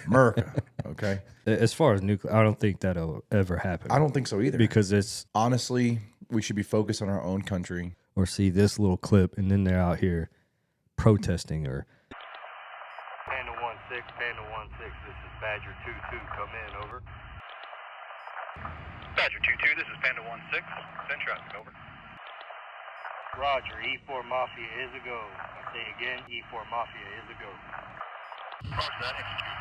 America, okay? As far as nuclear, I don't think that'll ever happen. I don't think so either. Because it's Honestly, we should be focused on our own country. or see this little clip and then they're out here protesting or Panda 1-6, Panda 1-6, this is Badger 2-2, come in, over. Badger 2-2, this is Panda 1-6, send traffic, over. Roger, E4 Mafia is a go. I say again, E4 Mafia is a go. Roger that, execute.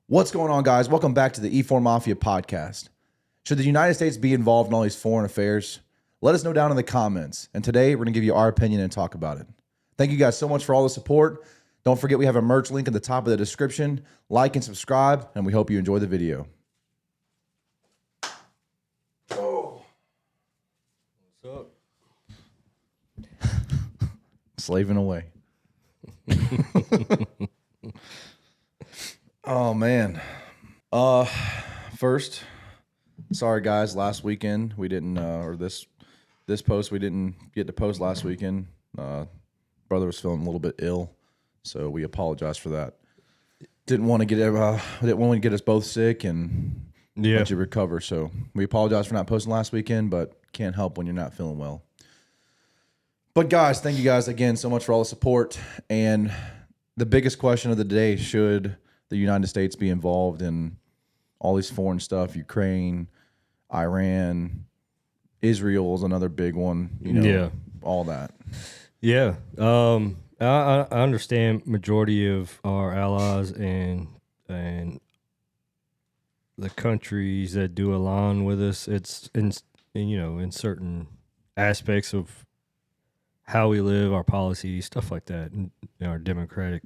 What's going on, guys? Welcome back to the E4 Mafia Podcast. Should the United States be involved in all these foreign affairs? Let us know down in the comments. And today, we're going to give you our opinion and talk about it. Thank you guys so much for all the support. Don't forget, we have a merch link at the top of the description. Like and subscribe, and we hope you enjoy the video. Oh. what's up? Slaving away. Oh, man. First, sorry, guys. Last weekend, we didn't, or this post, we didn't get to post last weekend. Brother was feeling a little bit ill, so we apologize for that. Didn't want to get us both sick and let you recover. So we apologize for not posting last weekend, but can't help when you're not feeling well. But guys, thank you guys again so much for all the support. And the biggest question of the day: should the United States be involved in all these foreign stuff? Ukraine, Iran, Israel is another big one. All that. Yeah. I understand majority of our allies and the countries that do align with us. It's in certain aspects of how we live, our policies, stuff like that, and our democratic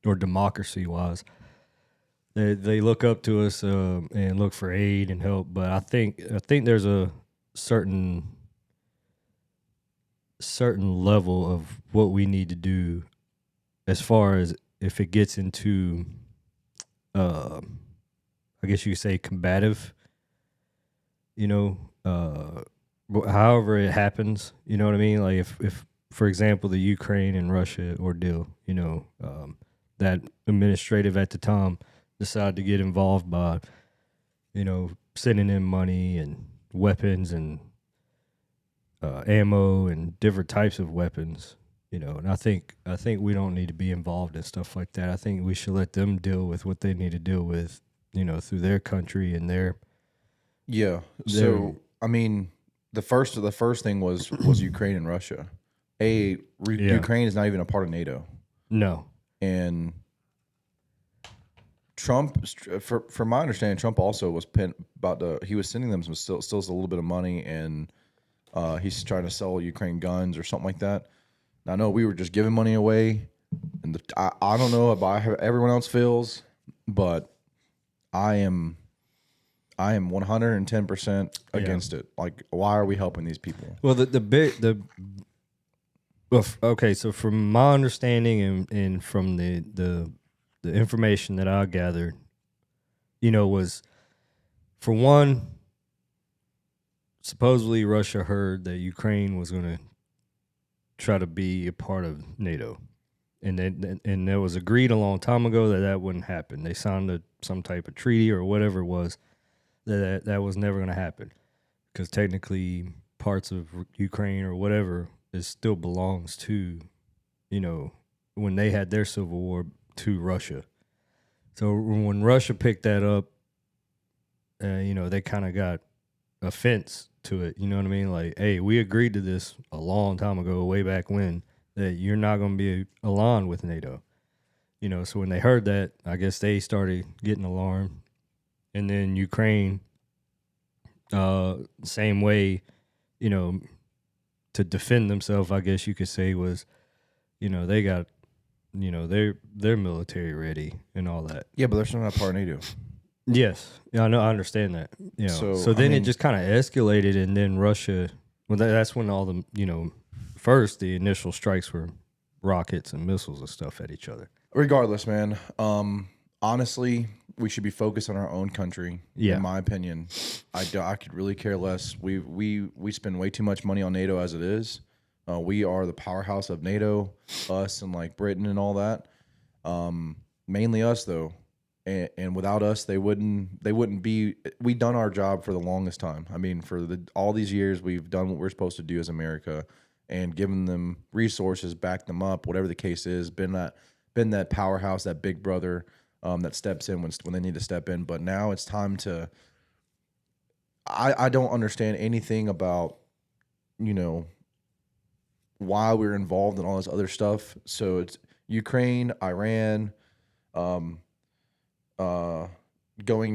or democracy wise. They look up to us and look for aid and help. But I think there's a certain level of what we need to do as far as if it gets into I guess you could say combative, however it happens, you know what I mean? Like if for example, the Ukraine and Russia ordeal, that administrative at the time decided to get involved by, sending in money and weapons and ammo and different types of weapons, and I think we don't need to be involved in stuff like that. I think we should let them deal with what they need to deal with, through their country and their. Yeah. So I mean, the first thing was Ukraine and Russia. Ukraine is not even a part of NATO. No. And Trump, from my understanding, Trump also was he was sending them still a little bit of money, and he's trying to sell Ukraine guns or something like that. Now, I know we were just giving money away, and I don't know about how everyone else feels, but I am 110% against it. Like, why are we helping these people? Well, okay, so from my understanding and from the information that I gathered, was, for one, supposedly Russia heard that Ukraine was going to try to be a part of NATO, and it was agreed a long time ago that wouldn't happen. They signed some type of treaty or whatever it was that was never going to happen, because technically parts of Ukraine or whatever still belongs to, when they had their civil war, to Russia. So when Russia picked that up, they kind of got offense to it. You know what I mean? Like, hey, we agreed to this a long time ago, way back when, that you're not going to be aligned with NATO. So when they heard that, I guess they started getting alarmed. And then Ukraine, same way, to defend themselves, I guess you could say, was, they got, they're military ready and all that. Yeah, but they're still not part of NATO. Yes, yeah, I know, I understand that. So then it just kind of escalated, and then Russia. Well, that's when all the first the initial strikes were rockets and missiles and stuff at each other. Regardless, man. Honestly, we should be focused on our own country. Yeah. In my opinion, I could really care less. We spend way too much money on NATO as it is. We are the powerhouse of NATO, us and like Britain and all that. mainly us though, and without us, they wouldn't be. We done our job for the longest time. I mean, for all these years, we've done what we're supposed to do as America, and given them resources, backed them up, whatever the case is. Been that powerhouse, that big brother that steps in when they need to step in. But now it's time to. I don't understand anything about, why we're involved in all this other stuff. So it's Ukraine, Iran, going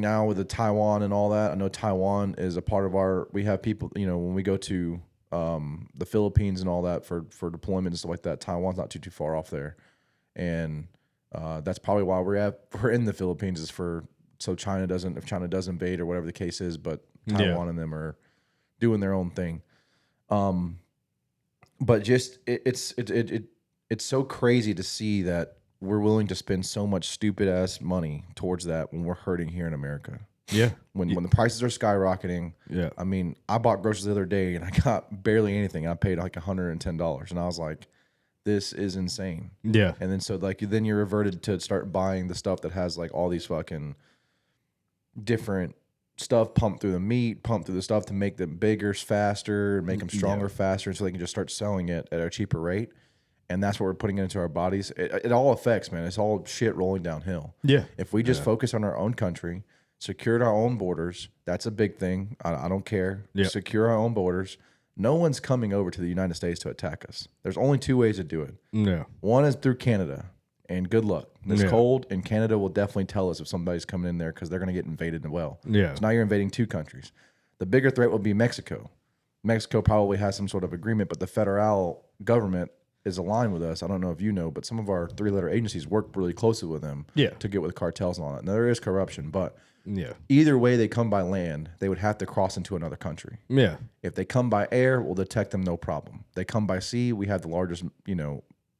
now with the Taiwan and all that. I know Taiwan is a part of we have people, when we go to the Philippines and all that for deployment and stuff like that, Taiwan's not too far off there. And that's probably why we're in the Philippines is so China doesn't invade or whatever the case is, but Taiwan and them are doing their own thing. But just it's so crazy to see that we're willing to spend so much stupid ass money towards that when we're hurting here in America. Yeah. When the prices are skyrocketing. Yeah. I mean, I bought groceries the other day and I got barely anything. I paid like $110 and I was like, this is insane. Yeah. And then then you're reverted to start buying the stuff that has like all these fucking different stuff pumped through the meat, pumped through the stuff to make them bigger, faster, make them stronger, faster, and so they can just start selling it at a cheaper rate. And that's what we're putting into our bodies. It all affects, man. It's all shit rolling downhill. Yeah. If we just focus on our own country, secured our own borders, that's a big thing. I don't care. Yeah. Secure our own borders. No one's coming over to the United States to attack us. There's only two ways to do it. Yeah. One is through Canada. And good luck. It's cold, and Canada will definitely tell us if somebody's coming in there because they're going to get invaded as well. Yeah. So now you're invading two countries. The bigger threat will be Mexico. Mexico probably has some sort of agreement, but the federal government is aligned with us. I don't know if you know, but some of our three-letter agencies work really closely with them to get with cartels and all that. Now, there is corruption, but either way they come by land, they would have to cross into another country. Yeah. If they come by air, we'll detect them no problem. They come by sea, we have the largest,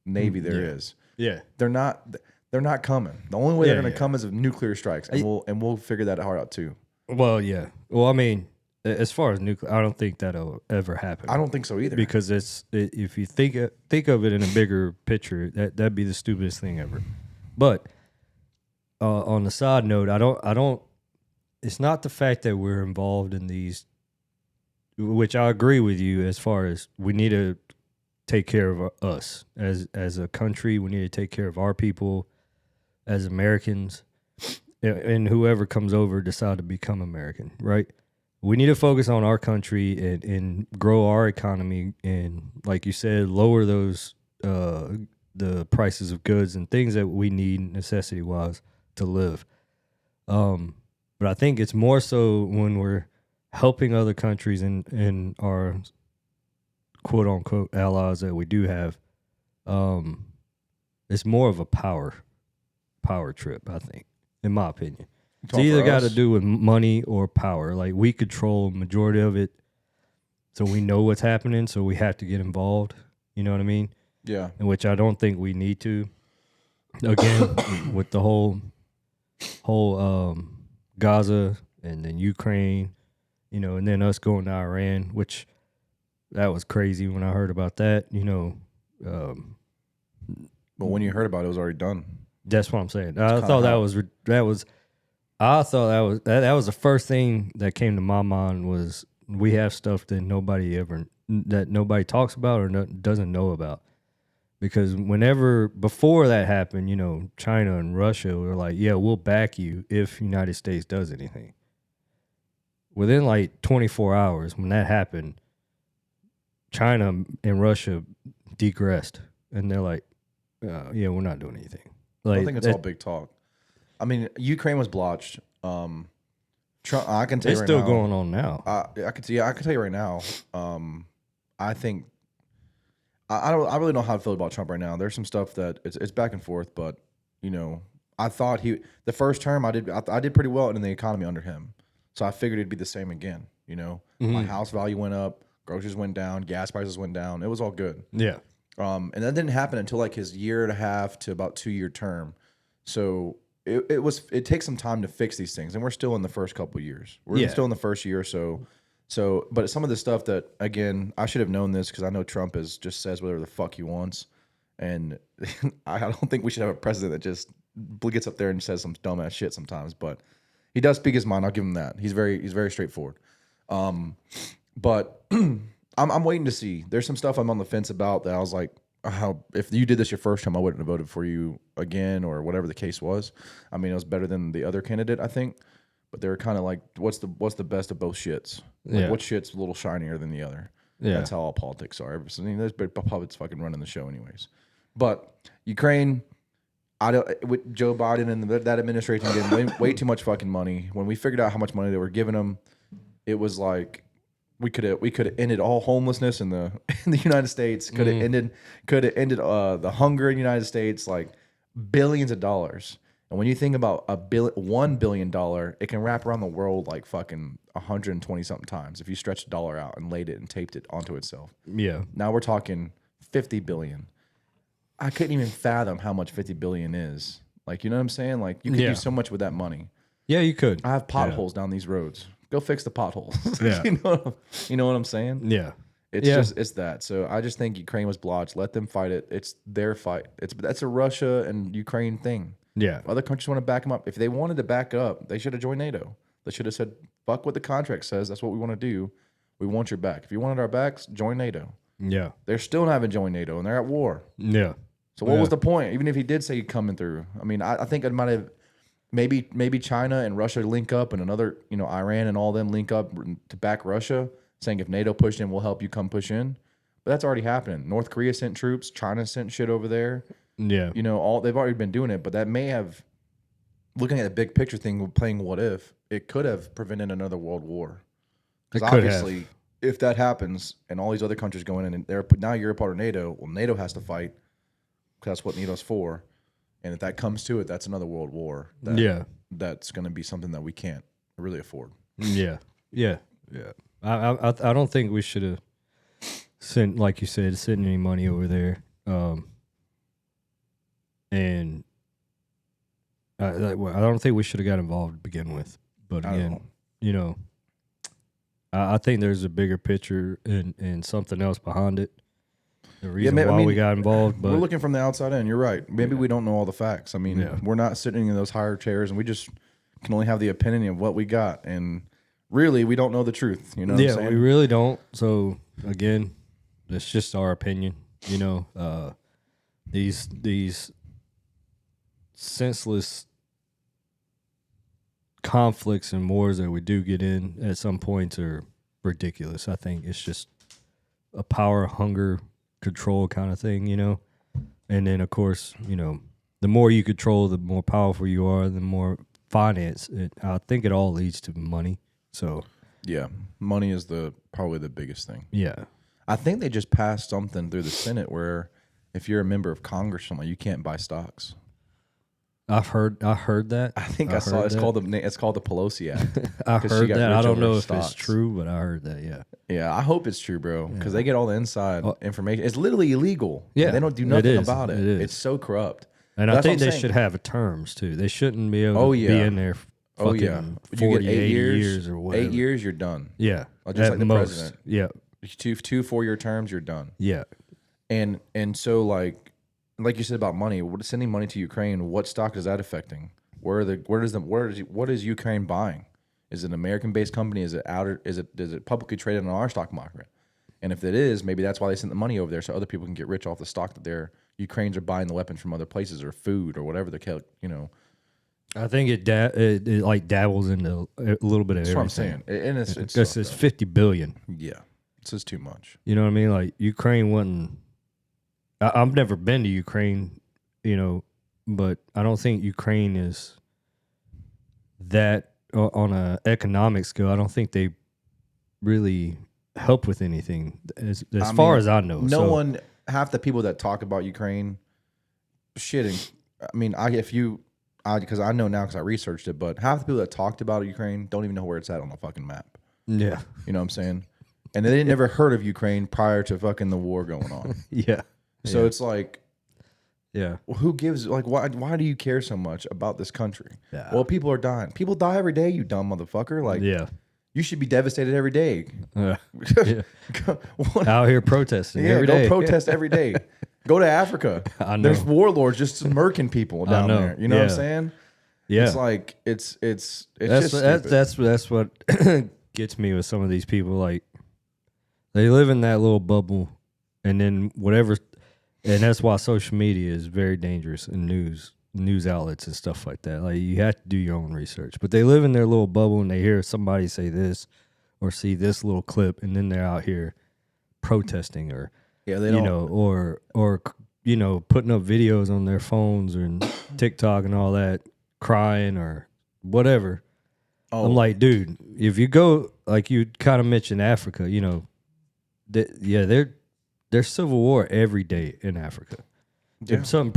navy there is. Yeah, they're not coming. The only way they're going to come is if nuclear strikes, and we'll figure that out too. Well, yeah. Well, I mean, as far as nuclear, I don't think that'll ever happen. I don't think so either. Because if you think of it in a bigger picture, that'd be the stupidest thing ever. But on the side note, I don't. It's not the fact that we're involved in these, which I agree with you as far as we need to take care of us as a country. We need to take care of our people as Americans, and whoever comes over decide to become American, right? We need to focus on our country and grow our economy, and like you said, lower those the prices of goods and things that we need necessity wise to live. But I think it's more so when we're helping other countries and our quote unquote allies that we do have, it's more of a power trip, I think, in my opinion. It's either got to do with money or power. Like, we control a majority of it, so we know what's happening, so we have to get involved. You know what I mean? Yeah. In which I don't think we need to. Again, with the whole Gaza and then Ukraine, and then us going to Iran, which that was crazy when I heard about that, But when you heard about it, it was already done. That's what I'm saying. I thought that was the first thing that came to my mind was we have stuff that nobody talks about or doesn't know about. Because before that happened, China and Russia were like, yeah, we'll back you if United States does anything. Within like 24 hours, when that happened, China and Russia degressed, and they're like, yeah, we're not doing anything. Like, I think it's all big talk. I mean, Ukraine was blotched. Trump, I can tell you right now. It's still going on now. I can tell you right now. I think I really don't know how to feel about Trump right now. There's some stuff that it's back and forth, but I thought the first term I did pretty well in the economy under him, so I figured it'd be the same again. My house value went up, groceries went down, gas prices went down. It was all good. Yeah. And that didn't happen until like his 1.5 to about 2-year term. So it takes some time to fix these things, and we're still in the first couple of years. We're still in the first year or so. So, but some of the stuff that, again, I should have known this because I know Trump just says whatever the fuck he wants, and I don't think we should have a president that just gets up there and says some dumbass shit sometimes, but he does speak his mind. I'll give him that. He's very straightforward. But I'm waiting to see. There's some stuff I'm on the fence about that I was like, how if you did this your first time, I wouldn't have voted for you again or whatever the case was. I mean, it was better than the other candidate, I think. But they were kind of like, what's the best of both shits? Like, what shit's a little shinier than the other? Yeah. That's how all politics are. I mean, there's big puppets fucking running the show anyways. But Ukraine, with Joe Biden and that administration getting way too much fucking money. When we figured out how much money they were giving them, it was like we could have ended all homelessness in the United States. Could have ended the hunger in the United States. Like billions of dollars. And when you think about $1 billion, it can wrap around the world like fucking 120 something times if you stretch the dollar out and laid it and taped it onto itself. Yeah. Now we're talking 50 billion. I couldn't even fathom how much 50 billion is. Like, you know what I'm saying? Like, you could do so much with that money. Yeah, you could. I have potholes down these roads. Go fix the potholes. Yeah. you know what I'm saying? Yeah. It's that. So I just think Ukraine was blotched. Let them fight it. It's their fight. That's a Russia and Ukraine thing. Yeah. Other countries want to back them up. If they wanted to back up, they should have joined NATO. They should have said, fuck what the contract says. That's what we want to do. We want your back. If you wanted our backs, join NATO. Yeah. They're still not having joined NATO, and they're at war. Yeah. So what was the point? Even if he did say he'd coming through, I mean, I think it might have maybe China and Russia link up, and another, Iran and all them link up to back Russia, saying if NATO pushed in, we'll help you come push in. But that's already happening. North Korea sent troops. China sent shit over there. Yeah. They've already been doing it, but that may have, looking at the big picture thing, playing what if, it could have prevented another world war. Because obviously, if that happens and all these other countries go in and now you're a part of NATO, well, NATO has to fight because that's what NATO's for. And if that comes to it, that's another world war. That's going to be something that we can't really afford. Yeah. Yeah. Yeah. I don't think we should have sent, like you said, any money over there. And I don't think we should have got involved to begin with. But again, I think there's a bigger picture and something else behind it. The reason why we got involved. But we're looking from the outside in. You're right. Maybe we don't know all the facts. I mean, we're not sitting in those higher chairs, and we just can only have the opinion of what we got. And really, we don't know the truth. You know what I'm saying? We really don't. So, again, it's just our opinion. These senseless conflicts and wars that we do get in at some points are ridiculous. I think it's just a power, hunger, control kind of thing, And then, of course, the more you control, the more powerful you are, the more finance. I think it all leads to money. So, yeah, money is probably the biggest thing. Yeah. I think they just passed something through the Senate where if you're a member of Congress, you can't buy stocks. I heard that. I think I saw it's called the Pelosi Act. I heard that. I don't know if stocks. it's true, but I heard that. Yeah. Yeah, I hope it's true, bro, because they get all the inside information. It's literally illegal. Yeah, they don't do nothing about it. It's so corrupt. And I think they should have terms too. They shouldn't be able to be in there. Oh yeah, 40, you get 8 years or whatever. 8 years, you're done. Yeah, just like the most. president. Yeah, 2 4-year terms, you're done. Yeah, and so like you said about money, sending money to Ukraine, what stock is that affecting? What is Ukraine buying? Is it an American-based company? Is it publicly traded on our stock market? And if it is, maybe that's why they sent the money over there, so other people can get rich off the stock that their Ukrainians are buying the weapons from other places or food or whatever I think it like dabbles into a little bit of everything. That's what I'm saying. And it's $50 billion. Yeah, it's just too much. You know what I mean? Like Ukraine wasn't. I've never been to Ukraine, but I don't think Ukraine is that on an economic scale. I don't think they really help with anything as far as I know. Half the people that talk about Ukraine, shitting. I mean, because I know now because I researched it, but half the people that talked about Ukraine don't even know where it's at on the fucking map. Yeah. You know what I'm saying? And they never heard of Ukraine prior to fucking the war going on. Yeah. So it's like, yeah, who gives, like, why do you care so much about this country? Yeah. Well, people are dying. People die every day, you dumb motherfucker. Like, yeah, you should be devastated every day. Yeah. Out here protesting every day. Go protest every day. Go to Africa. I know. There's warlords just murking people down know. there. You know what I'm Yeah. saying? Yeah. It's like it's that's just stupid. that's what gets me with some of these people. Like they live in that little bubble, and then whatever, and that's why social media is very dangerous in news outlets and stuff like that. Like you have to do your own research, but they live in their little bubble and they hear somebody say this or see this little clip, and then they're out here protesting or Yeah, they you don't. know or you know putting up videos on their phones and TikTok and all that, crying or whatever. Oh, I'm like, dude, if you go, like you kind of mentioned Africa, you know, there's civil war every day in Africa. yeah. In certain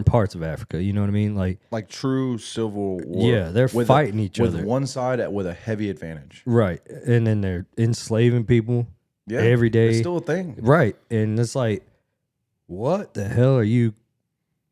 parts of Africa, you know what I mean? Like true civil war. yeah, they're with fighting each with other. one side with a heavy advantage. Right. And then they're enslaving people Yeah, every day. It's still a thing. Right. And it's like, what the hell are you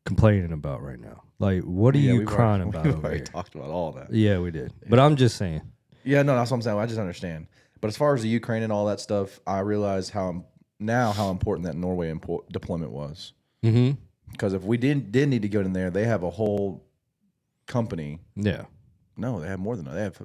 complaining about right now? Like, what are you we've crying already, about We've over already here? talked about all that. Yeah, we did. But I'm just saying. Yeah, no, that's what I'm saying. I just understand. But as far as the Ukraine and all that stuff, I realize how important that Norway deployment was. Mm-hmm. Because if we did need to go in there, they have a whole company. Yeah. No, they have more than that. They have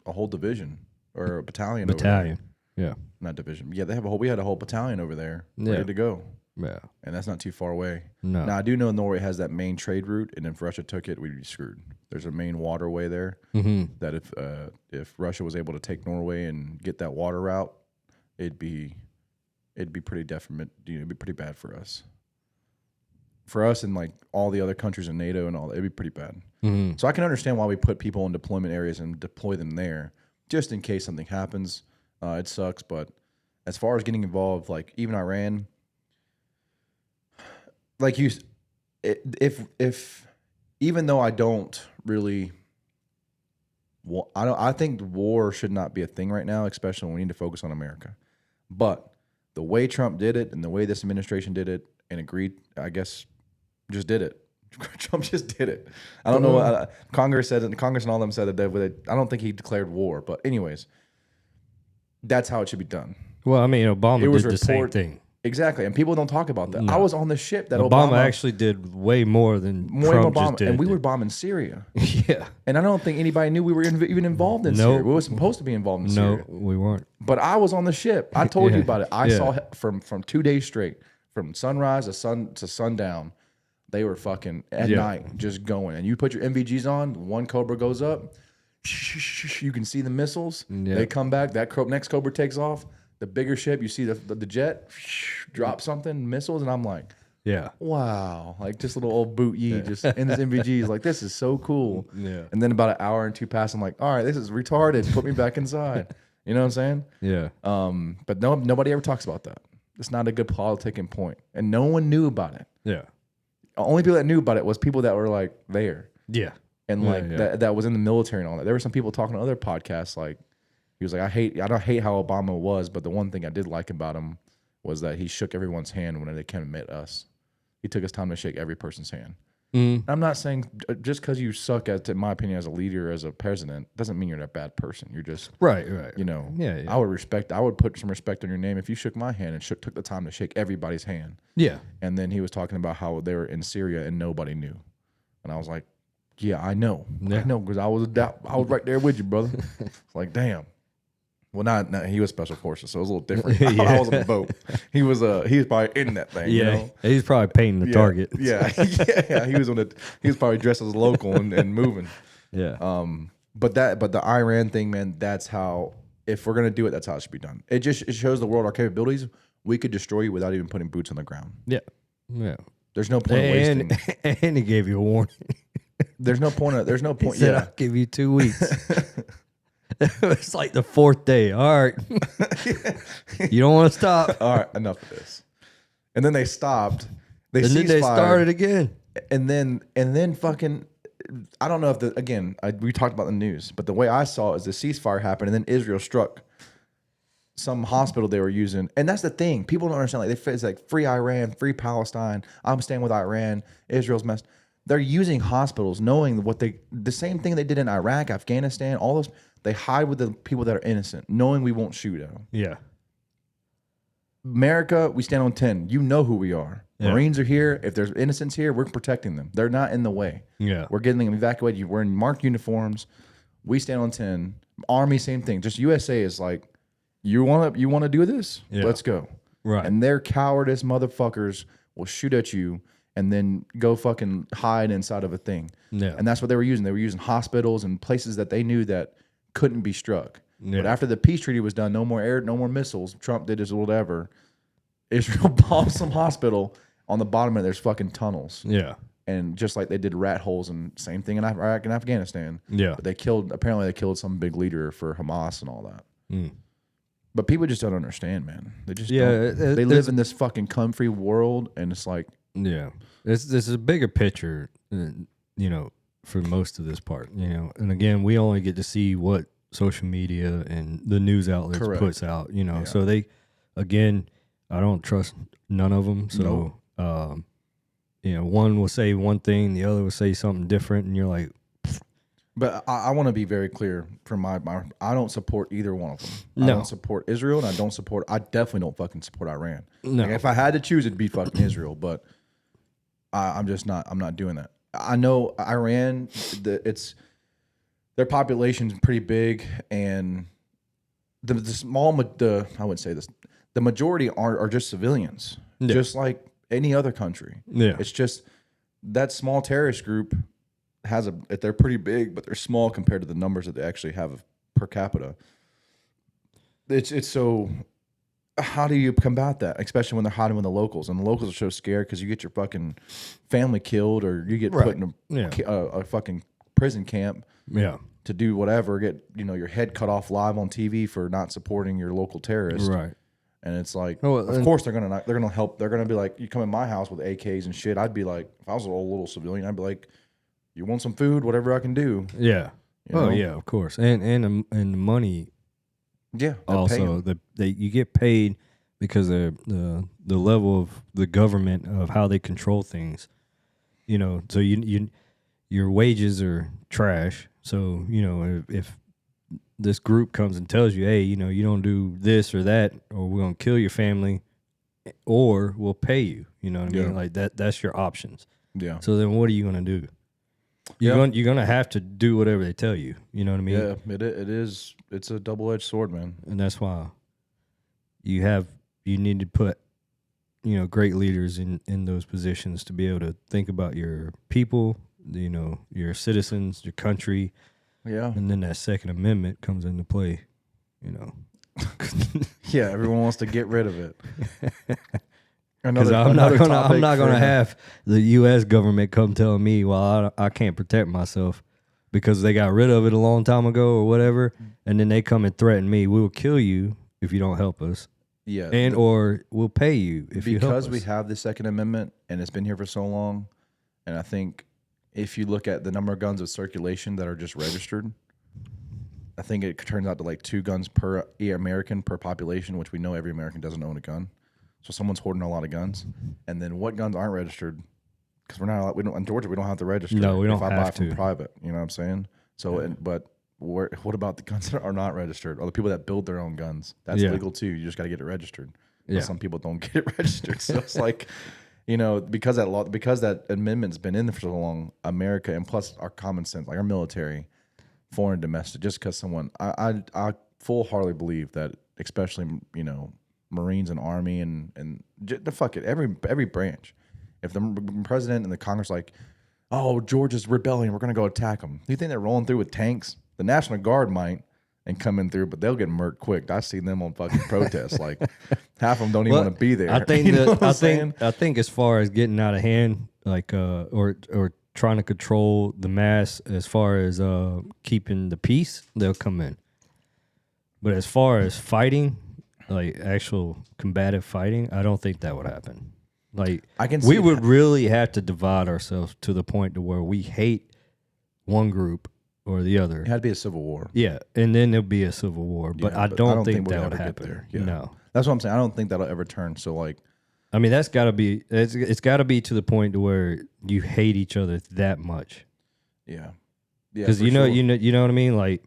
a whole division or a battalion. Over Battalion. there. Yeah. Not division. Yeah, they have we had a whole battalion over there Yeah. ready to go. Yeah. And that's not too far away. No. Now, I do know Norway has that main trade route, and if Russia took it, we'd be screwed. There's a main waterway there Mm-hmm. that if Russia was able to take Norway and get that water route, it'd be pretty definite. It'd be pretty bad for us. For us and like all the other countries in NATO and all that, it'd be pretty bad. Mm-hmm. So I can understand why we put people in deployment areas and deploy them there, just in case something happens. It sucks, but as far as getting involved, like even Iran, like if even though I don't really, I think war should not be a thing right now, especially when we need to focus on America. But the way Trump did it and the way this administration did it and agreed, I guess, just did it. Trump just did it. I don't know. Congress said it. Congress and all of them said that. I don't think he declared war. But anyways, that's how it should be done. Well, I mean, Obama It was did the same report- thing. Exactly, and people don't talk about that. No. I was on the ship that Obama actually did way more than Trump just did. and we were bombing Syria. yeah. And I don't think anybody knew we were even involved in No. Syria. We were supposed to be involved in No, Syria. we weren't. But I was on the ship. I told you Yeah. about it. I Yeah. saw from 2 days straight, from sunrise to sundown. They were fucking at Yeah. night just going. And you put your MVGs on, one Cobra goes up, you can see the missiles. Yeah. They come back, that next Cobra takes off. The bigger ship, you see the jet drop something, missiles, and I'm like, Yeah. wow, like just little old boot Yi just in his MVGs, like this is so cool. Yeah. And then about an hour and two pass, I'm like, all right, this is retarded. Put me back inside. You know what I'm saying? Yeah. But nobody ever talks about that. It's not a good politicking point, and no one knew about it. Yeah. The only people that knew about it was people that were like there Yeah. and Yeah, like yeah. that was in the military and all that. There were some people talking on other podcasts like he was like, I don't hate how Obama was, but the one thing I did like about him was that he shook everyone's hand when they came and met us. He took his time to shake every person's hand. Mm. I'm not saying just because you suck, in my opinion, as a leader, as a president, doesn't mean you're a bad person. You're just, Right. you know, Yeah, yeah. I would put some respect on your name if you shook my hand and took the time to shake everybody's hand. Yeah. And then he was talking about how they were in Syria and nobody knew. And I was like, yeah, I know. Yeah. I know because I was right there with you, brother. It's like, damn. Well, not he was special forces, so it was a little different. I was on the boat. He was probably in that thing. Yeah. You know? He's probably painting the target. Yeah, yeah. He was probably dressed as a local and moving. Yeah. But the Iran thing, man, that's how. If we're gonna do it, that's how it should be done. It shows the world our capabilities. We could destroy you without even putting boots on the ground. Yeah. Yeah. There's no point in wasting. And he gave you a warning. There's no point. There's no He point. said, Yeah. I'll give you 2 weeks. It's like the 4th day. All right. You don't want to stop. All right, enough of this. And then they stopped. They And then they ceasefire, started again. And then fucking. I don't know if we talked about the news, but the way I saw it is the ceasefire happened, and then Israel struck some hospital they were using, and that's the thing. People don't understand. Like it's like free Iran, free Palestine. I'm staying with Iran. Israel's messed. They're using hospitals, knowing the same thing they did in Iraq, Afghanistan, all those. They hide with the people that are innocent, knowing we won't shoot at them. Yeah. America, we stand on 10. You know who we are. Yeah. Marines are here. If there's innocents here, we're protecting them. They're not in the way. Yeah. We're getting them evacuated. We're in marked uniforms. We stand on 10. Army, same thing. Just USA is like, you want to do this? Yeah. Let's go. Right. And their cowardice motherfuckers will shoot at you and then go fucking hide inside of a thing. Yeah. And that's what they were using. They were using hospitals and places that they knew that couldn't be struck. Yeah. But after the peace treaty was done, no more air, no more missiles. Trump did his whatever. Israel bombed some hospital. On the bottom of it, there's fucking tunnels. Yeah. And just like they did rat holes, and same thing in Iraq and Afghanistan. Yeah. But apparently they killed some big leader for Hamas and all that. Mm. But people just don't understand, man. They just Yeah, don't. They live in this fucking comfy world, and it's like, Yeah. There's a bigger picture, for most of this part, And again, we only get to see what social media and the news outlets Correct. puts out, Yeah. So I don't trust none of them. So, one will say one thing, the other will say something different, and you're like, But I want to be very clear from my I don't support either one of them. I No. don't support Israel, and I definitely don't fucking support Iran. No. Like, if I had to choose, it'd be fucking Israel. But I'm just not. I'm not doing that. I know Iran. Their population's pretty big, and the I wouldn't say this. The majority are just civilians, Yeah. just like any other country. Yeah. It's just that small terrorist group they're pretty big, but they're small compared to the numbers that they actually have per capita. It's so. How do you combat that, especially when they're hiding with the locals, and the locals are so scared because you get your fucking family killed, or you get put in a fucking prison camp yeah. to do whatever, get your head cut off live on TV for not supporting your local terrorist, Right. And it's like, Oh, of course they're gonna help. They're gonna be like, you come in my house with AKs and shit. I'd be like, if I was a little civilian, I'd be like, you want some food, whatever I can do. Yeah. You know? Oh yeah, of course. And the money Yeah. they're also paying. you get paid because of the level of the government of how they control things. So your wages are trash. So, if this group comes and tells you, hey, you don't do this or that, or we're gonna kill your family, or we'll pay you. You know what I mean? Yeah. Like that's your options. Yeah. So then what are you gonna do? You're gonna have to do whatever they tell you. You know what I mean? Yeah. It is. It's a double-edged sword, man. And that's why you need to put great leaders in those positions to be able to think about your people, your citizens, your country, Yeah. and then that Second Amendment comes into play. Yeah. Everyone wants to get rid of it. Because I'm not gonna have the U.S. government come telling me, well, I can't protect myself because they got rid of it a long time ago or whatever, and then they come and threaten me. We will kill you if you don't help us. Yeah. And or we'll pay you if you help us. Because we have the Second Amendment and it's been here for so long, and I think if you look at the number of guns of circulation that are just registered, I think it turns out to like 2 guns per American per population, which we know every American doesn't own a gun. So someone's hoarding a lot of guns. And then what guns aren't registered? Because in Georgia, we don't have to register. No, we don't if I buy have from to. private, you know what I'm saying? So, but what about the guns that are not registered? Or the people that build their own guns? That's Yeah. legal too. You just got to get it registered. But Yeah. some people don't get it registered. So it's like, because that amendment's been in there for so long, America, and plus our common sense, like our military, foreign, domestic, just because someone, I full-heartedly believe that, especially, Marines and Army and fuck it, every branch. If the president and the Congress like, oh, Georgia's rebelling, we're gonna go attack them. Do you think they're rolling through with tanks? The National Guard might and come in through, but they'll get murked quick. I've seen them on fucking protests. Like half of them don't even want to be there. I think You know what I'm saying? I think as far as getting out of hand, like or trying to control the mass, as far as keeping the peace, they'll come in. But as far as fighting, like actual combative fighting, I don't think that would happen. Like I can see we it would really have to divide ourselves to the point to where we hate one group or the other. It had to be a civil war. Yeah, and then there'll be a civil war. But Yeah, I don't think we'll that would ever get happen. there. Yeah. No. That's what I'm saying. I don't think that'll ever turn. So like, I mean, that's got to be it's got to be to the point to where you hate each other that much. yeah, Because for you know sure. what I mean. Like,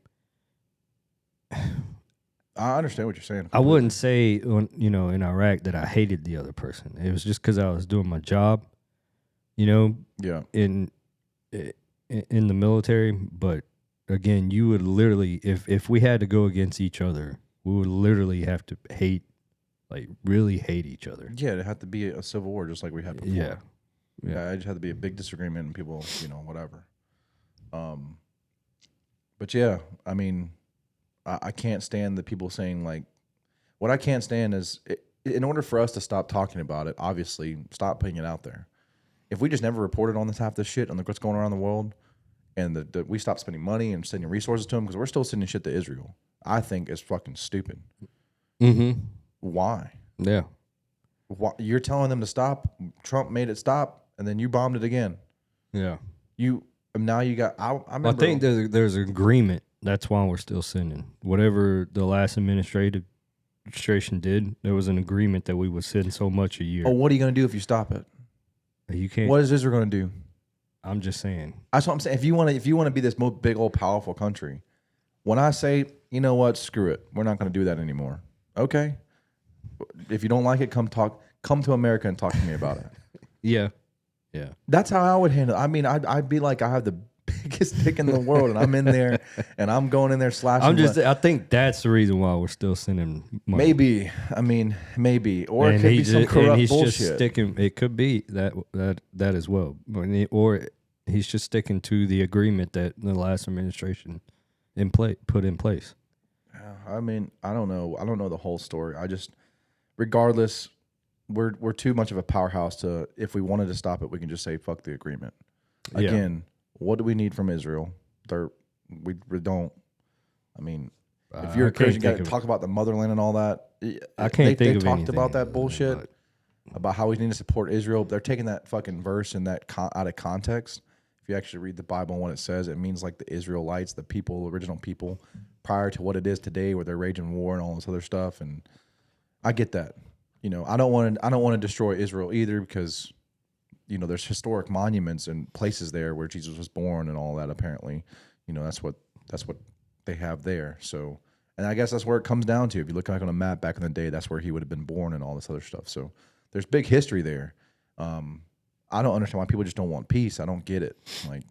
I understand what you're saying. I wouldn't say, in Iraq that I hated the other person. It was just because I was doing my job, Yeah. in the military. But again, you would literally, if we had to go against each other, we would literally have to really hate each other. Yeah, it had to be a civil war just like we had before. Yeah. Yeah, it just had to be a big disagreement and people, whatever. But yeah, I mean, I can't stand the people saying like, what I can't stand is, in order for us to stop talking about it, obviously, stop putting it out there. If we just never reported on half this shit, on what's going on around the world, and we stop spending money and sending resources to them, because we're still sending shit to Israel, I think it's fucking stupid. Mm-hmm. Why? Yeah. Why? You're telling them to stop. Trump made it stop, and then you bombed it again. Yeah. Now you got. I remember. I think there's an agreement. That's why we're still sending. Whatever the last administration did, there was an agreement that we would send so much a year. Oh, what are you going to do if you stop it? You can't. What is Israel going to do? I'm just saying. That's what I'm saying. If you want to be this big old powerful country, when I say, you know what, screw it, we're not going to do that anymore. Okay. If you don't like it, come to America and talk to me about it. Yeah. Yeah. That's how I would handle it. I mean, I'd be like, I have the biggest dick in the world, and I'm in there, and I'm going in there slashing. I think that's the reason why we're still sending money. Maybe. I mean, maybe. Or and it could be some corrupt bullshit. Just sticking. It could be that as well. Or he's just sticking to the agreement that the last administration put in place. I mean, I don't know. I don't know the whole story. I just, regardless, we're too much of a powerhouse to, if we wanted to stop it, we can just say fuck the agreement. Again, what do we need from Israel? We don't. I mean, if you're a Christian, you got to talk about the motherland and all that. I can't think they of talked anything about that bullshit about how we need to support Israel. They're taking that fucking verse and that out of context. If you actually read the Bible and what it says, it means like the Israelites, the people, original people, prior to what it is today, where they're raging war and all this other stuff. And I get that. I don't want to destroy Israel either, because there's historic monuments and places there where Jesus was born and all that. Apparently, that's what they have there. So, and I guess that's where it comes down to. If you look like on a map back in the day, that's where he would have been born and all this other stuff. So there's big history there. I don't understand why people just don't want peace. I don't get it. Like,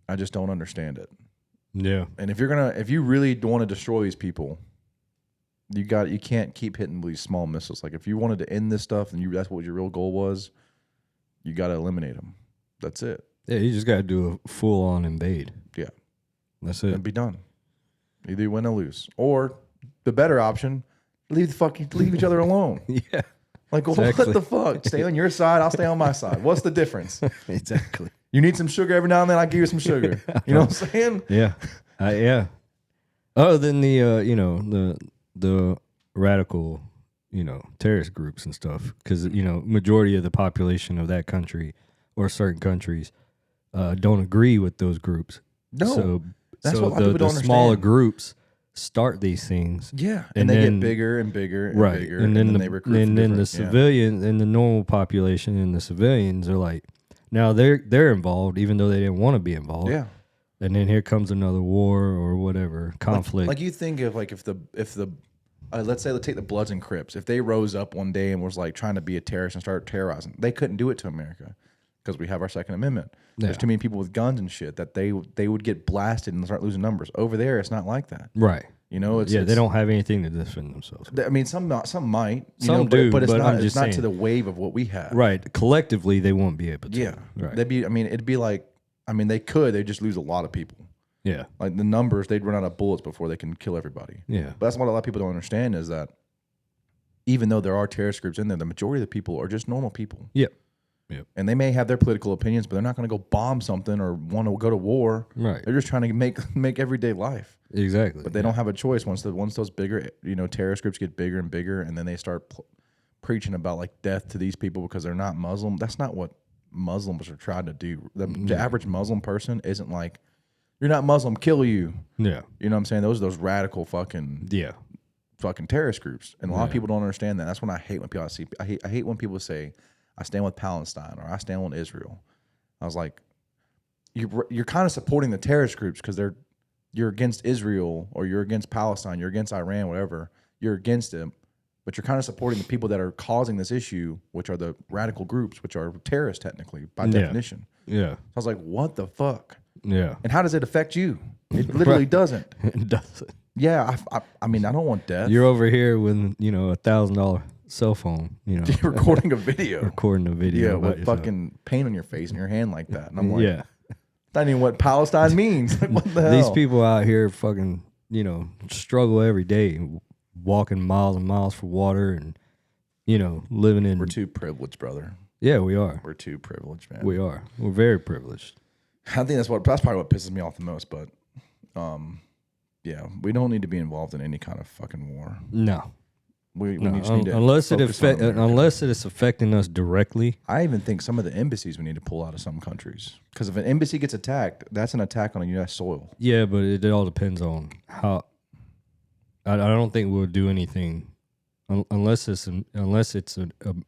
I just don't understand it. Yeah. And if you really want to destroy these people, you can't keep hitting these small missiles. Like, if you wanted to end this stuff and that's what your real goal was, you got to eliminate them. That's it. Yeah, you just got to do a full-on invade. Yeah. That's it. And be done. Either you win or lose. Or the better option, leave each other alone. Yeah. Like, exactly. What the fuck? Stay on your side, I'll stay on my side. What's the difference? Exactly. You need some sugar every now and then, I'll give you some sugar. You know what I'm saying? Yeah. Yeah. Other than the radical, terrorist groups and stuff, because, majority of the population of that country or certain countries don't agree with those groups. No. So what a lot of people the don't smaller understand. groups start these things. Yeah. And they get bigger and bigger and right. bigger. And then they recruit from the different- civilians and the normal population and the civilians are like, now they're involved even though they didn't want to be involved. Yeah. And then here comes another war or whatever, conflict. Like you think of like if the let's take the Bloods and Crips. If they rose up one day and was like trying to be a terrorist and start terrorizing, they couldn't do it to America because we have our Second Amendment. Yeah. There's too many people with guns and shit that they would get blasted and start losing numbers. Over there, it's not like that. Right. They don't have anything to defend themselves. I mean, some might. Some do, but it's but not. I'm just It's not to saying. the wave of what we have. Right. Collectively, they won't be able to. Yeah. Right. It'd be like. I mean, they could. They just lose a lot of people. Yeah. Like the numbers, they'd run out of bullets before they can kill everybody. Yeah. But that's what a lot of people don't understand is that even though there are terrorist groups in there, the majority of the people are just normal people. Yep. And they may have their political opinions, but they're not going to go bomb something or want to go to war. Right. They're just trying to make everyday life. Exactly. But they don't have a choice once those bigger, terrorist groups get bigger and bigger, and then they start preaching about like death to these people because they're not Muslim. That's not what Muslims are trying to do. The average Muslim person isn't like, you're not Muslim, kill you. Yeah. You know what I'm saying? Those radical fucking terrorist groups, and a lot of people don't understand that. That's when I hate when people I hate when people say, I stand with Palestine or I stand with Israel. I was like, you're kind of supporting the terrorist groups because they're you're against Israel or you're against Palestine, you're against Iran, whatever, you're against it, but you're kind of supporting the people that are causing this issue, which are the radical groups, which are terrorists technically by definition. Yeah. So I was like, what the fuck? Yeah. And how does it affect you? It literally doesn't. It doesn't. Yeah, I mean, I don't want death. You're over here with, $1,000 cell phone, You're recording a video. recording a video. Yeah, about with yourself. fucking paint on your face and your hand like that. And I'm like, Yeah. that's not even what Palestine means. Like, what the hell? These people out here fucking, struggle every day, walking miles and miles for water and, living in. We're too privileged, brother. Yeah, we are. We're too privileged, man. We are. We're very privileged. I think that's probably what pisses me off the most. But, yeah, we don't need to be involved in any kind of fucking war. No. We No, just need to unless focus on America. unless it is affecting us directly. I even think some of the embassies we need to pull out of some countries, because if an embassy gets attacked, that's an attack on a U.S. soil. Yeah, but it all depends on how. I don't think we'll do anything unless it's an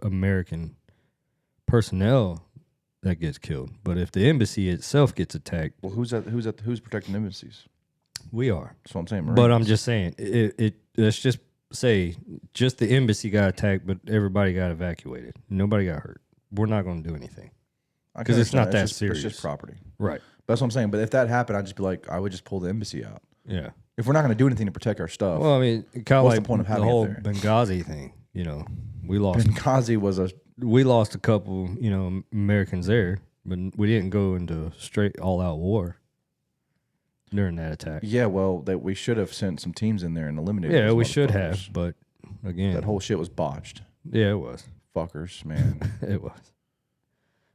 American personnel that gets killed. But if the embassy itself gets attacked, Well, who's protecting embassies? we are. That's what I'm saying. But I'm Marines. just saying, let's just say just the embassy got attacked, but everybody got evacuated. Nobody got hurt. We're not going to do anything. I can 'cause it's not understand. that serious. It's just property. Right. That's what I'm saying. But if that happened, I'd just be like, I would just pull the embassy out. Yeah. If we're not going to do anything to protect our stuff, Well, I mean, kind of What's like the point of the having it whole there? Benghazi thing. We lost. Benghazi was We lost a couple, Americans there, but we didn't go into straight all-out war during that attack. that we should have sent some teams in there and eliminated. Yeah, those we should have, motherfuckers. but again, That whole shit was botched. yeah, it was. Fuckers, man. It was.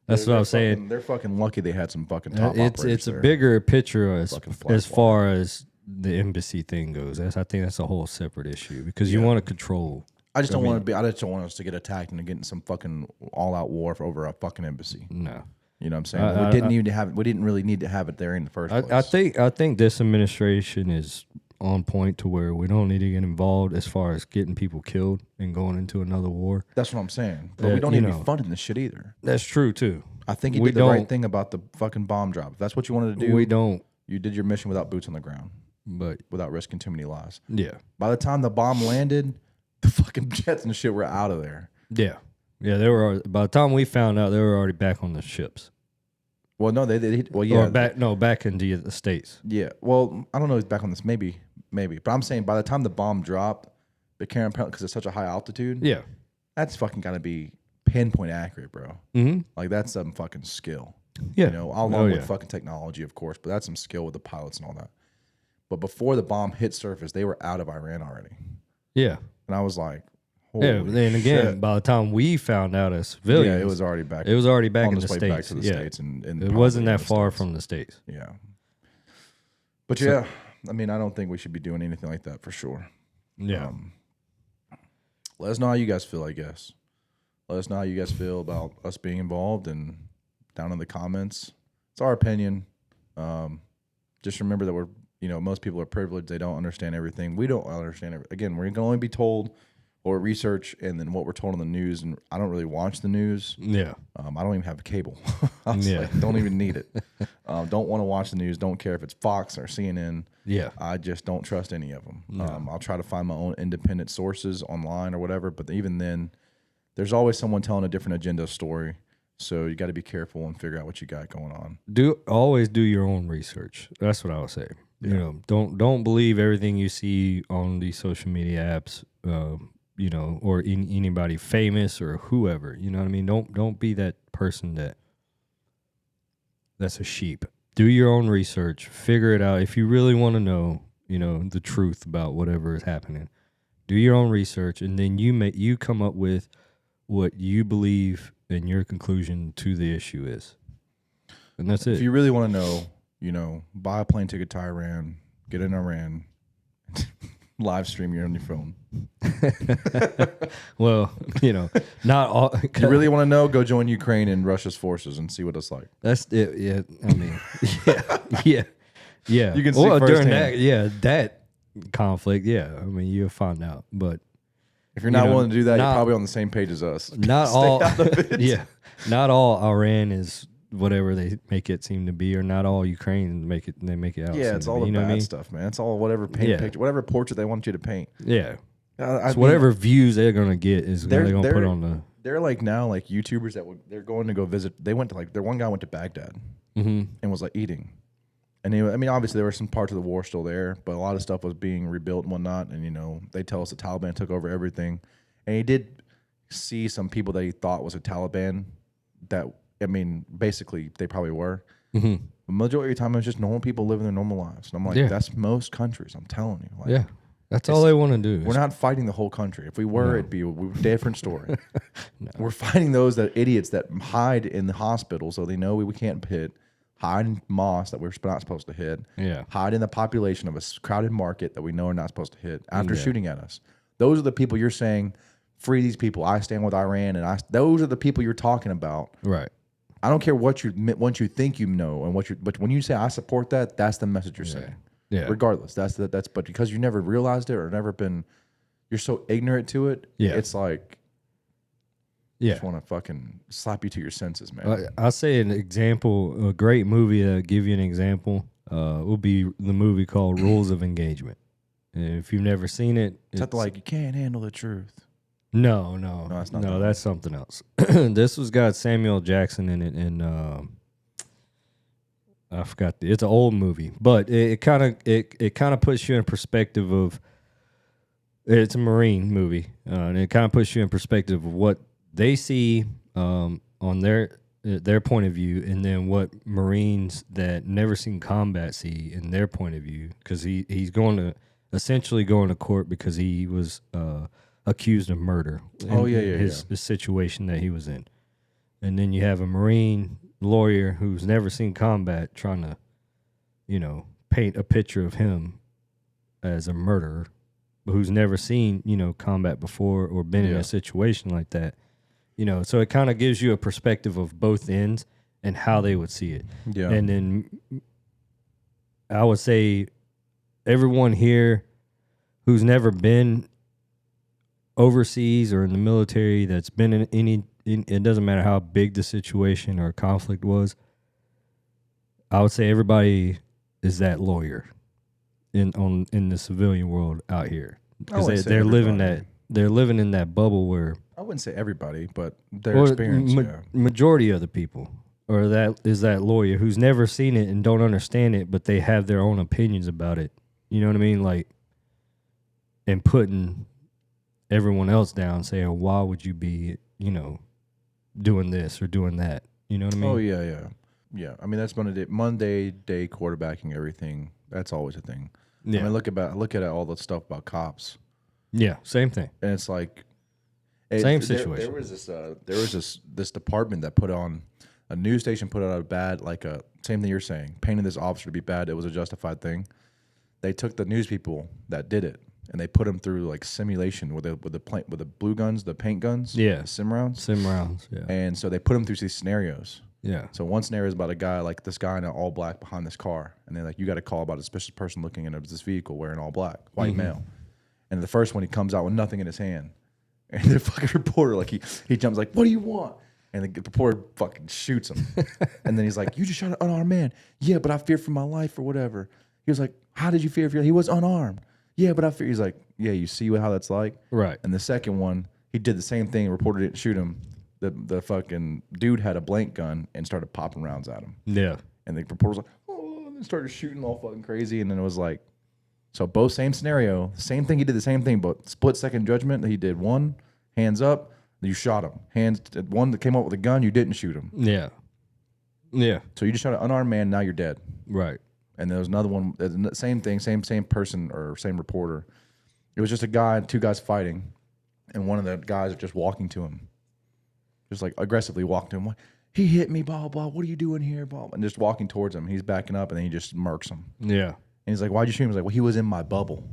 That's what I was saying. They're fucking lucky they had some fucking top It's operators a there. bigger picture as Fucking fly far as the embassy thing goes. I think that's a whole separate issue because you want to control. I just don't want us to get attacked and to get in some fucking all-out war over a fucking embassy. No, You know what I'm saying? We didn't really need to have it there in the first place. I think this administration is on point to where we don't need to get involved as far as getting people killed and going into another war. That's what I'm saying. But Yeah, we don't you need to know. be funding this shit either. That's true too. I think you We did the right don't- thing about the fucking bomb drop. If that's what you wanted to do, We don't, you did your mission without boots on the ground, but without risking too many lives. yeah, By the time the bomb landed, the fucking jets and shit were out of there. yeah. They were. By the time we found out, they were already back on the ships. Well, no, well, yeah. Or back into the States. Yeah. Well, I don't know. He's back on this. Maybe. But I'm saying by the time the bomb dropped, the Karen because it's such a high altitude, Yeah. that's fucking got to be pinpoint accurate, bro. Mm-hmm. Like that's some fucking skill. Yeah. Along with fucking technology, of course, but that's some skill with the pilots and all that. But before the bomb hit surface, they were out of Iran already. Yeah. And I was like, holy Yeah. But then again, shit. by the time we found out as civilians, Yeah, it was already back. It was already back on in the its way States. back to the Yeah. States. And It wasn't probably that in the far States. from the States. Yeah. But yeah, I mean, I don't think we should be doing anything like that for sure. Yeah. Let us know how you guys feel, I guess. Let us know how you guys feel about us being involved and down in the comments. It's our opinion. Just remember that most people are privileged. They don't understand everything. We don't understand everything. Again, we're going to only be told or research and then what we're told on the news. And I don't really watch the news. Yeah. I don't even have cable. Honestly, don't even need it. Don't want to watch the news. Don't care if it's Fox or CNN. Yeah. I just don't trust any of them. No. I'll try to find my own independent sources online or whatever. But even then, there's always someone telling a different agenda story. So you got to be careful and figure out what you got going on. Always do your own research. That's what I would say. Yeah. Don't believe everything you see on these social media apps. Or anybody famous or whoever. You know what I mean? Don't be that person that's a sheep. Do your own research. Figure it out. If you really want to know, the truth about whatever is happening, do your own research, and then you come up with what you believe and your conclusion to the issue is, and that's it. If you really want to know, buy a plane ticket to Iran, get in Iran, live stream you on your phone. Well, not all. If you really want to know, go join Ukraine and Russia's forces and see what it's like. That's it. Yeah, I mean, yeah. You can see during firsthand. that conflict. Yeah, I mean, you'll find out. But If you're not willing to do that, not- you're probably on the same page as us. not Stay all. out of it. Yeah, not all Iran is whatever they make it seem to be, or not all Ukrainians make it out. Yeah, seem it's to all be, the you know what I bad mean? stuff, man. It's all whatever picture, whatever portrait they want you to paint. Yeah. I So mean, whatever views they're gonna get is they're gonna put on the. They're like now like YouTubers they're going to go visit. They went to like their one guy went to Baghdad and was like eating, and I mean obviously there were some parts of the war still there, but a lot of stuff was being rebuilt and whatnot. And you know they tell us the Taliban took over everything, and he did see some people that he thought was a Taliban. That I mean basically they probably were. The majority of the time it was just normal people living their normal lives, and I'm like that's most countries. I'm telling you, like, Yeah. That's all they want to do. We're not fighting the whole country. If we were, it'd be a different story. We're fighting those idiots that hide in the hospital so they know we can't hit, hide in mosques that we're not supposed to hit, hide in the population of a crowded market that we know are not supposed to hit after shooting at us. Those are the people you're saying, free these people. I stand with Iran, and those are the people you're talking about. Right. I don't care what you think you know and but when you say I support that, that's the message you're saying. Yeah. Regardless, that's but because you never realized it or never been, you're so ignorant to it. Yeah. It's like, Yeah. just want to fucking slap you to your senses, man. I'll say an example, a great movie to give you an example will be the movie called Rules of Engagement. And if you've never seen it, It's not like you can't handle the truth. No, that's not no, that. that's something else. This was got Samuel Jackson in it, and I forgot. It's an old movie, but it kind of puts you in perspective of. It's a Marine movie, and it kind of puts you in perspective of what they see on their point of view, and then what Marines that never seen combat see in their point of view. Because he's essentially going to court because he was accused of murder. His situation that he was in, and then you have a Marine lawyer who's never seen combat trying to, paint a picture of him as a murderer, but who's never seen, combat before or been in a situation like that. So it kind of gives you a perspective of both ends and how they would see it. Yeah. And then I would say everyone here who's never been overseas or in the military that's been in it doesn't matter how big the situation or conflict was, I would say everybody is that lawyer in the civilian world out here, because they're living in that bubble where I wouldn't say everybody, but their experience. Majority of the people, or that is that lawyer who's never seen it and don't understand it, but they have their own opinions about it. You know what I mean? Like, and putting everyone else down, saying, why would you be, doing this or doing that? You know what I mean? Oh, yeah. I mean, that's Monday day quarterbacking everything. That's always a thing. Yeah. I mean, look at all the stuff about cops. Yeah, same thing. And it's like same situation. There was this department that put on a news station put out a bad, like a same thing you're saying, painting this officer to be bad. It was a justified thing. They took the news people that did it and they put them through like simulation with the blue guns, the paint guns, the sim rounds, yeah. And so they put them through these scenarios. Yeah. So one scenario is about a guy, like this guy in an all black behind this car, and they're like, you got to call about a suspicious person looking in this vehicle wearing all black, white male. And the first one, he comes out with nothing in his hand, and the fucking reporter, like he jumps like, what do you want? And the reporter fucking shoots him. And then he's like, you just shot an unarmed man. Yeah, but I fear for my life or whatever. He was like, how did you fear for your life? He was unarmed. Yeah, but I fear. He's like, yeah, you see how that's like? Right. And the second one, he did the same thing. The reporter didn't shoot him. The fucking dude had a blank gun and started popping rounds at him. Yeah. And the reporter's like, oh, and started shooting all fucking crazy. And then it was like, so both same scenario, same thing. He did the same thing, but split second judgment. He did one, hands up, you shot him. One that came up with a gun, you didn't shoot him. Yeah. Yeah. So you just shot an unarmed man, now you're dead. Right. And there was another one, same thing, same person or same reporter. It was just a guy, two guys fighting, and one of the guys was just walking to him. Just like aggressively walked to him. Like, he hit me, blah, blah, what are you doing here, blah, blah, and just walking towards him. He's backing up, and then he just murks him. Yeah. And he's like, why'd you shoot him? He's like, well, he was in my bubble.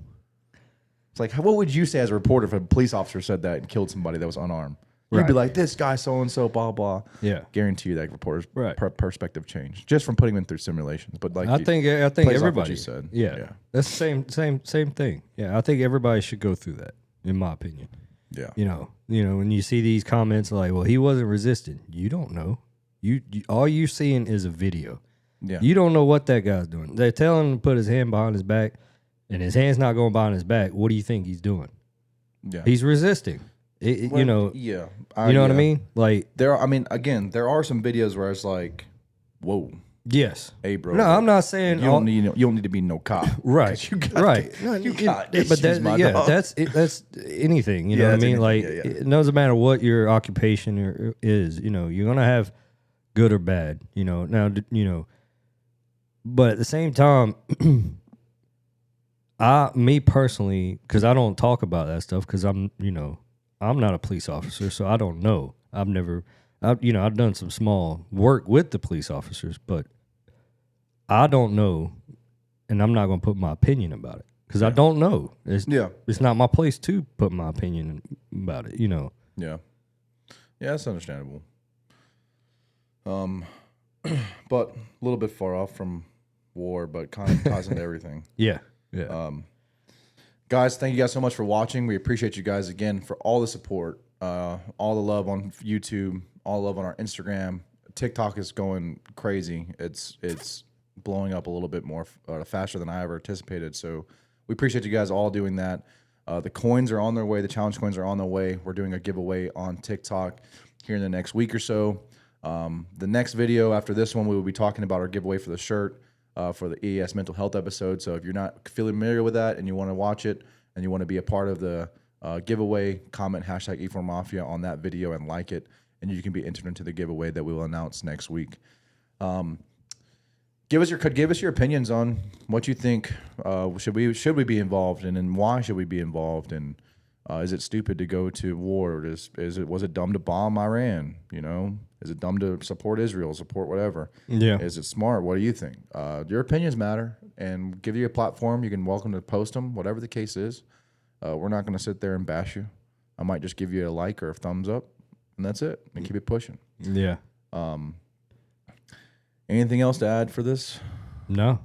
It's like, what would you say as a reporter if a police officer said that and killed somebody that was unarmed? You'd be like, this guy so-and-so, blah, blah. Yeah. Guarantee you that reporter's perspective changed just from putting him through simulations. But like, I think everybody you said. Yeah. That's the same thing. Yeah. I think everybody should go through that, in my opinion. Yeah. You know, when you see these comments like, well, he wasn't resisting. You don't know. all you seeing is a video. Yeah. You don't know what that guy's doing. They're telling him to put his hand behind his back, and his hand's not going behind his back. What do you think he's doing? Yeah. He's resisting. Well, you know. Yeah. You know what I mean? Like there are some videos where it's like, whoa, yes. hey bro. No, I'm not saying you don't need to be no cop. Right. You got right. No, you got but issues, my dog. that's anything. You know Yeah, what I that's mean? anything. Like Yeah. it doesn't matter what your occupation is. You know, you're gonna have good or bad. You know, now you know. But at the same time, me personally, because I don't talk about that stuff, because I'm not a police officer, so I don't know. I've done some small work with the police officers, but I don't know, and I'm not going to put my opinion about it because I don't know. It's not my place to put my opinion about it, you know. Yeah. Yeah, that's understandable. But a little bit far off from war, but kind of ties into everything. Yeah. Yeah. Guys, thank you guys so much for watching. We appreciate you guys again for all the support, all the love on YouTube, all the love on our Instagram. TikTok is going crazy. It's blowing up a little bit more faster than I ever anticipated. So we appreciate you guys all doing that. The coins are on their way. The challenge coins are on their way. We're doing a giveaway on TikTok here in the next week or so. The next video after this one, we will be talking about our giveaway for the shirt for the EAS mental health episode. So if you're not familiar with that and you want to watch it and you want to be a part of the giveaway, comment hashtag E4 Mafia on that video and like it, and you can be entered into the giveaway that we will announce next week. Give us your opinions on what you think. Should we be involved in, and why should we be involved? And is it stupid to go to war? Was it dumb to bomb Iran? You know, is it dumb to support Israel, support whatever? Yeah. Is it smart? What do you think? Your opinions matter, and give you a platform. You can welcome to post them, whatever the case is. We're not going to sit there and bash you. I might just give you a like or a thumbs up, and that's it. And keep it pushing. Yeah. Anything else to add for this? No.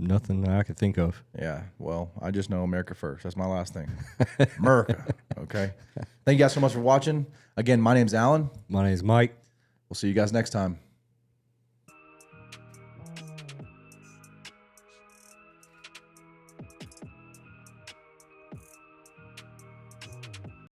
Nothing that I could think of. Yeah, well, I just know America first. That's my last thing. America, okay? Thank you guys so much for watching. Again, my name's Alan. My name's Mike. We'll see you guys next time.